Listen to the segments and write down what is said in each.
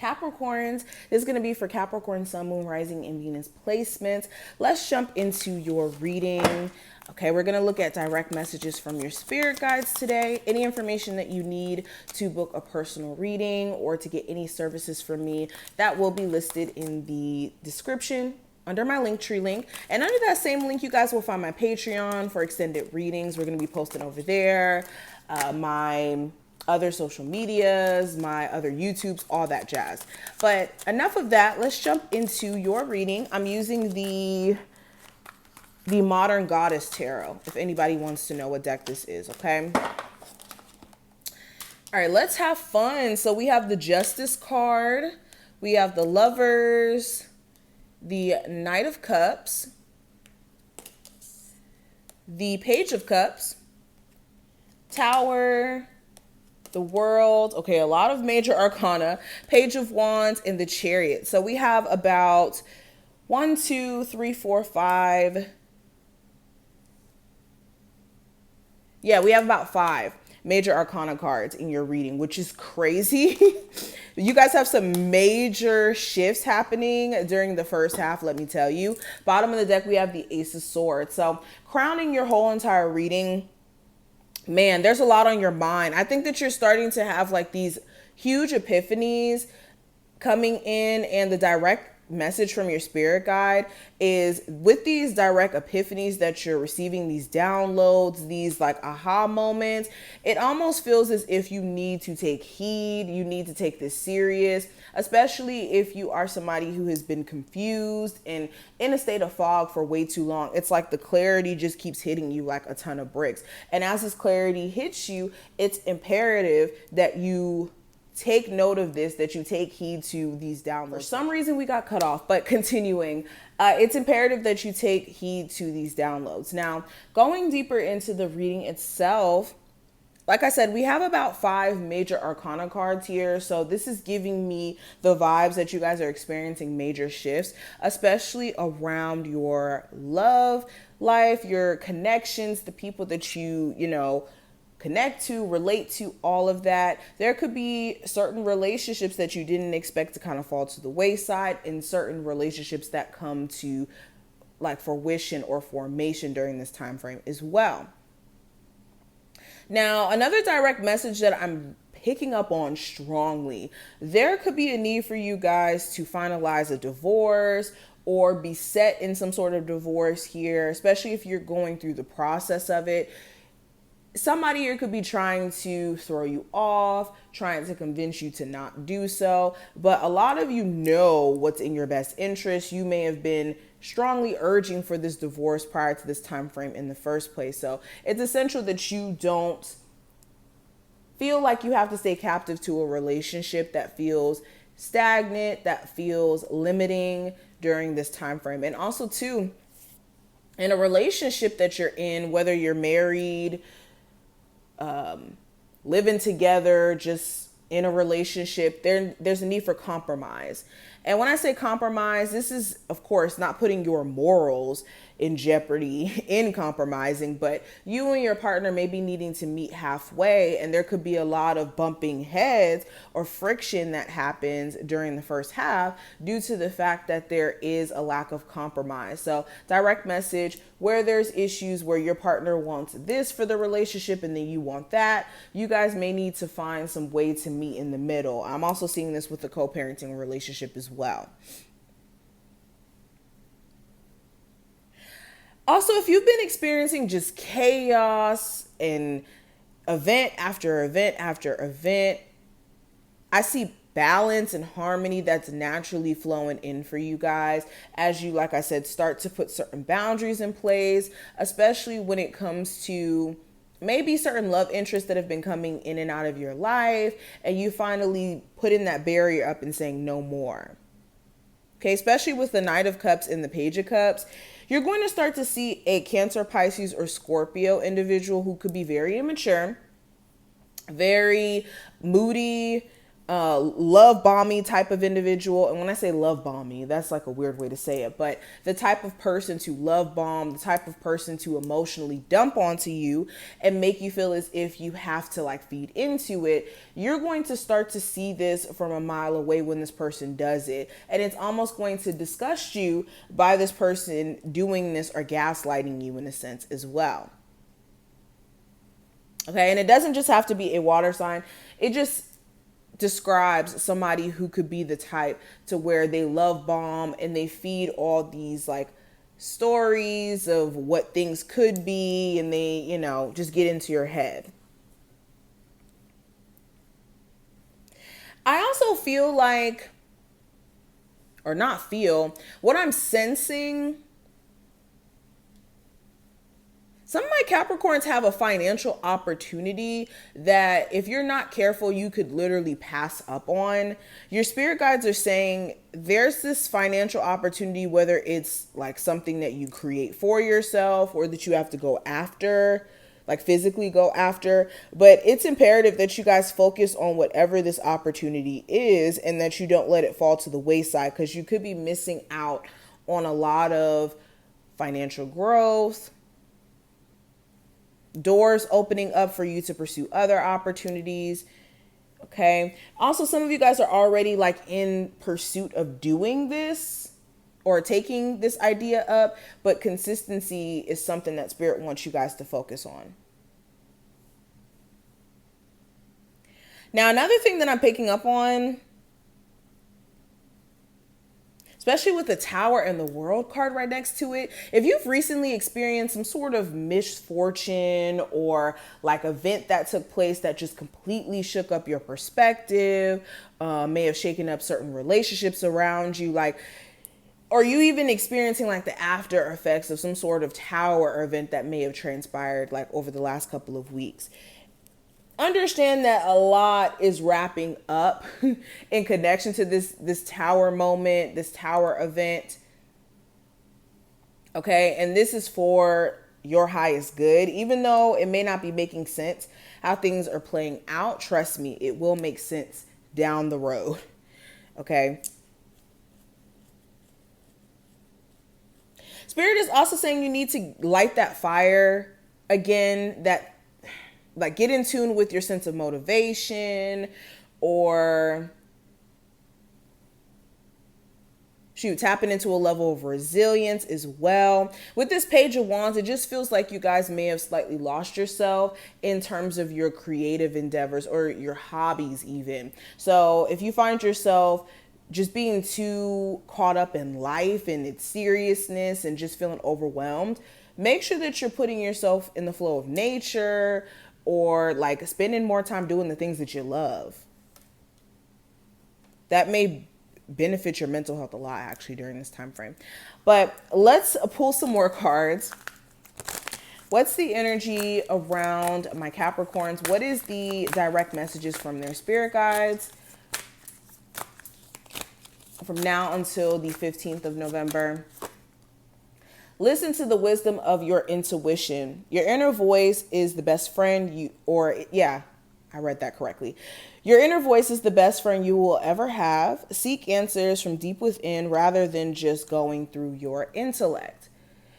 Capricorns. This is going to be for Capricorn, Sun, Moon, Rising, and Venus placements. Let's jump into your reading. Okay, we're going to look at direct messages from your spirit guides today. Any information that you need to book a personal reading or to get any services from me, that will be listed in the description under my Linktree link. And under that same link, you guys will find my Patreon for extended readings. We're going to be posting over there. My other social medias, my other YouTubes, all that jazz. But enough of that. Let's jump into your reading. I'm using the Modern Goddess Tarot, if anybody wants to know what deck this is, okay? All right, let's have fun. So we have the Justice card. We have the Lovers, the Knight of Cups, the Page of Cups, Tower, the World. Okay, a lot of major arcana, Page of Wands, and the Chariot. So we have about 1, 2, 3, 4, 5. Yeah, we have about 5 major arcana cards in your reading, which is crazy. You guys have some major shifts happening during the first half, let me tell you. Bottom of the deck, we have the Ace of Swords. So crowning your whole entire reading, man, there's a lot on your mind. I think that you're starting to have like these huge epiphanies coming in, and the direct message from your spirit guide is with these direct epiphanies that you're receiving, these downloads, these like aha moments, it almost feels as if you need to take heed, you need to take this serious, especially if you are somebody who has been confused and in a state of fog for way too long. It's like the clarity just keeps hitting you like a ton of bricks. And as this clarity hits you, it's imperative that you take note of this, that you take heed to these downloads. For some reason we got cut off, but continuing, it's imperative that you take heed to these downloads. Now, going deeper into the reading itself, like I said, we have about 5 major arcana cards here. So this is giving me the vibes that you guys are experiencing major shifts, especially around your love life, your connections, the people that you connect to, relate to, all of that. There could be certain relationships that you didn't expect to kind of fall to the wayside, and certain relationships that come to like fruition or formation during this time frame as well. Now, another direct message that I'm picking up on strongly, there could be a need for you guys to finalize a divorce or be set in some sort of divorce here, especially if you're going through the process of it. Somebody here could be trying to throw you off, trying to convince you to not do so. But a lot of you know what's in your best interest. You may have been strongly urging for this divorce prior to this time frame in the first place. So it's essential that you don't feel like you have to stay captive to a relationship that feels stagnant, that feels limiting during this time frame. And also too, in a relationship that you're in, whether you're married, living together, just in a relationship, there's a need for compromise. And when I say compromise, this is, of course, not putting your morals in jeopardy in compromising, but you and your partner may be needing to meet halfway, and there could be a lot of bumping heads or friction that happens during the first half due to the fact that there is a lack of compromise. So direct message, where there's issues where your partner wants this for the relationship and then you want that, you guys may need to find some way to meet in the middle. I'm also seeing this with the co-parenting relationship as well. Also, if you've been experiencing just chaos and event after event after event, I see balance and harmony that's naturally flowing in for you guys as you, like I said, start to put certain boundaries in place, especially when it comes to maybe certain love interests that have been coming in and out of your life, and you finally putting that barrier up and saying no more. Okay, especially with the Knight of Cups and the Page of Cups, you're going to start to see a Cancer, Pisces, or Scorpio individual who could be very immature, very moody, love bomby type of individual. And when I say love bomby, that's like a weird way to say it, but the type of person to love bomb, the type of person to emotionally dump onto you and make you feel as if you have to like feed into it. You're going to start to see this from a mile away when this person does it. And it's almost going to disgust you by this person doing this or gaslighting you in a sense as well. Okay. And it doesn't just have to be a water sign. It just describes somebody who could be the type to where they love bomb and they feed all these like stories of what things could be, and they, you know, just get into your head. I also feel like, or not feel, what I'm sensing, some of my Capricorns have a financial opportunity that if you're not careful, you could literally pass up on. Your spirit guides are saying there's this financial opportunity, whether it's like something that you create for yourself or that you have to go after, like physically go after. But it's imperative that you guys focus on whatever this opportunity is and that you don't let it fall to the wayside, because you could be missing out on a lot of financial growth, doors opening up for you to pursue other opportunities. Okay. Also, some of you guys are already like in pursuit of doing this or taking this idea up, but consistency is something that Spirit wants you guys to focus on. Now, another thing that I'm picking up on, especially with the Tower and the World card right next to it, if you've recently experienced some sort of misfortune or like event that took place that just completely shook up your perspective, may have shaken up certain relationships around you, like, or you even experiencing like the after effects of some sort of Tower event that may have transpired like over the last couple of weeks, understand that a lot is wrapping up in connection to this Tower moment, this Tower event. Okay. And this is for your highest good. Even though it may not be making sense how things are playing out, trust me, it will make sense down the road. Okay. Spirit is also saying you need to light that fire again, that like get in tune with your sense of motivation, or tapping into a level of resilience as well. With this Page of Wands, it just feels like you guys may have slightly lost yourself in terms of your creative endeavors or your hobbies even. So if you find yourself just being too caught up in life and its seriousness and just feeling overwhelmed, make sure that you're putting yourself in the flow of nature, or like spending more time doing the things that you love. That may benefit your mental health a lot actually during this time frame. But let's pull some more cards. What's the energy around my Capricorns? What is the direct messages from their spirit guides from now until the 15th of November? Listen to the wisdom of your intuition. Your inner voice is the best friend I read that correctly. Your inner voice is the best friend you will ever have. Seek answers from deep within rather than just going through your intellect,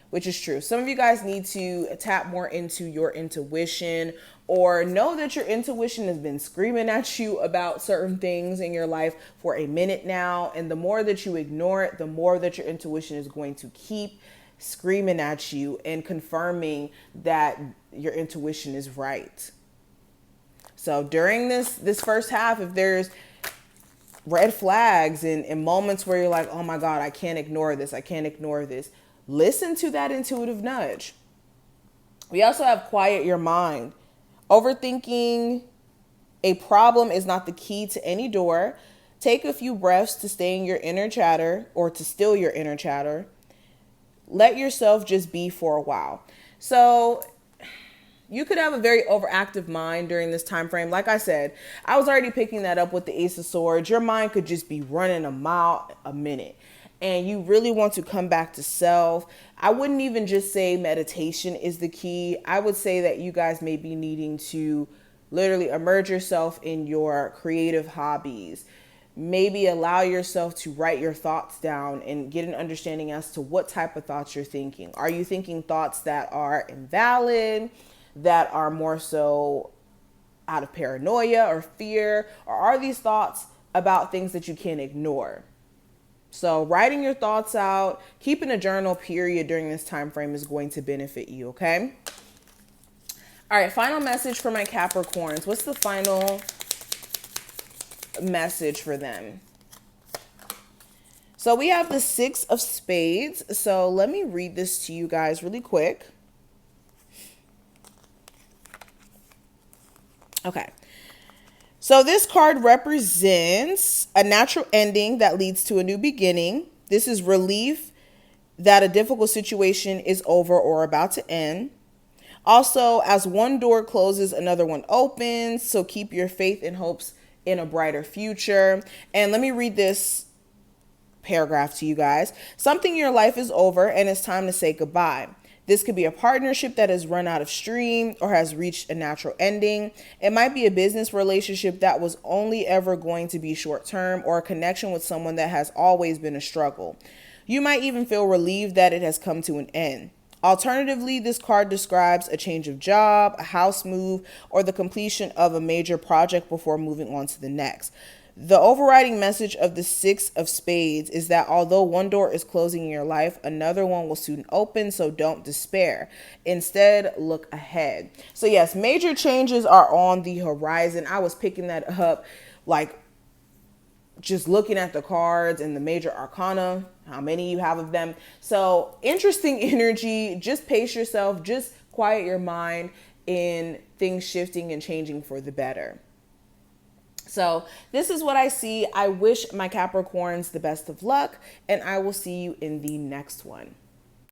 which is true. Some of you guys need to tap more into your intuition, or know that your intuition has been screaming at you about certain things in your life for a minute now. And the more that you ignore it, the more that your intuition is going to keep screaming at you and confirming that your intuition is right. So during this first half, if there's red flags and moments where you're like, oh my God, I can't ignore this, listen to that intuitive nudge. We also have quiet your mind. Overthinking a problem is not the key to any door. Take a few breaths to stay in your inner chatter, or to still your inner chatter. Let yourself just be for a while. So you could have a very overactive mind during this time frame. Like I said, I was already picking that up with the Ace of Swords. Your mind could just be running a mile a minute, and you really want to come back to self. I wouldn't even just say meditation is the key. I would say that you guys may be needing to literally immerse yourself in your creative hobbies. Maybe allow yourself to write your thoughts down and get an understanding as to what type of thoughts you're thinking. Are you thinking thoughts that are invalid, that are more so out of paranoia or fear, or are these thoughts about things that you can't ignore? So writing your thoughts out, keeping a journal period during this time frame is going to benefit you, okay? All right, final message for my Capricorns. What's the final message for them? So we have the 6 of Spades. So let me read this to you guys really quick. Okay. So this card represents a natural ending that leads to a new beginning. This is relief that a difficult situation is over or about to end. Also, as one door closes, another one opens. So keep your faith and hopes in a brighter future. And let me read this paragraph to you guys. Something in your life is over and it's time to say goodbye. This could be a partnership that has run out of steam or has reached a natural ending. It might be a business relationship that was only ever going to be short term, or a connection with someone that has always been a struggle. You might even feel relieved that it has come to an end. Alternatively, this card describes a change of job, a house move, or the completion of a major project before moving on to the next. The overriding message of the 6 of Spades is that although one door is closing in your life, another one will soon open, so don't despair. Instead, look ahead. So yes, major changes are on the horizon. I was picking that up, like just looking at the cards and the major arcana, how many you have of them. So interesting energy. Just pace yourself, just quiet your mind in things shifting and changing for the better. So this is what I see. I wish my Capricorns the best of luck, and I will see you in the next one.